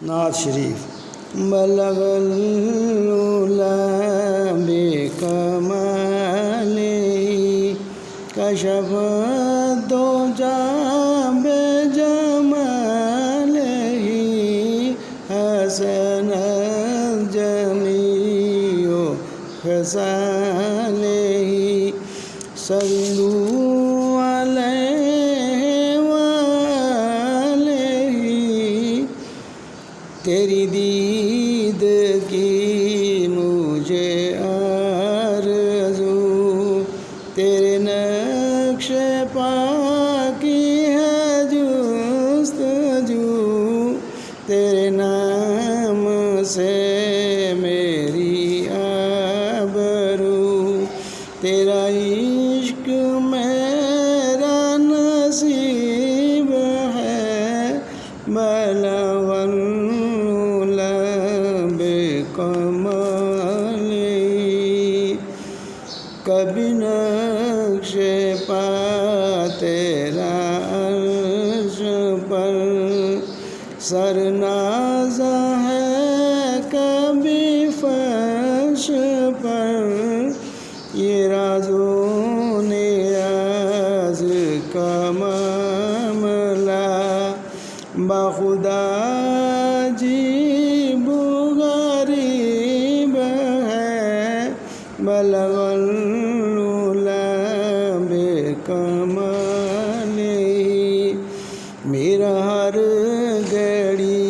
نعت شریف بلغ العلا بکمالہ کشف الدجی بجمالہ حسن الجمیع خصالہ صلوا علیہ وآلہ تیری دید کی مجھے آرزو تیرے نقش پا کی ہے جستجو تیرے نام سے میری آبرو تیرا عشق میرا نصیب ہے بلغ العلا بکمالہ کبھی نقش پا تیرا عرش پر سرنازہ ہے کبھی فرش پر یہ راز و نیاز کا معاملہ بخدا عجیب و غریب ہے بلغ العلا بکمالہ میرا ہر گھڑی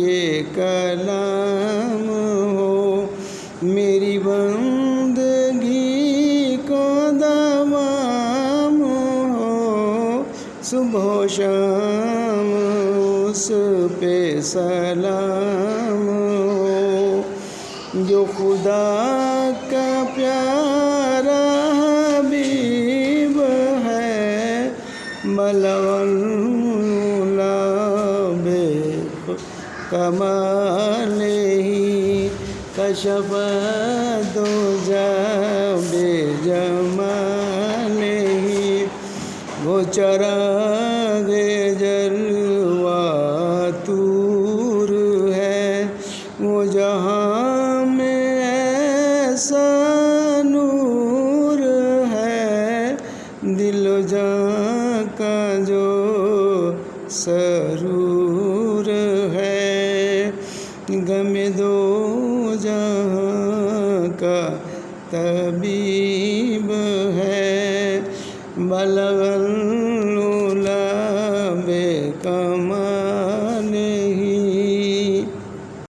یہ کلام ہو میری بندگی کا دوام ہو صبح و شام اس پہ سلام ہو جو خدا کا پیارا حبیب ہے بلغ العلا بکمالہ کشف الدجی بجمالہ وہ چراغ جلوہ طور ہے وہ جہاں میں ایسا نور ہے دل و جاں کا جو سرور ہے غم دو جہاں کا طبیب ہے بلغ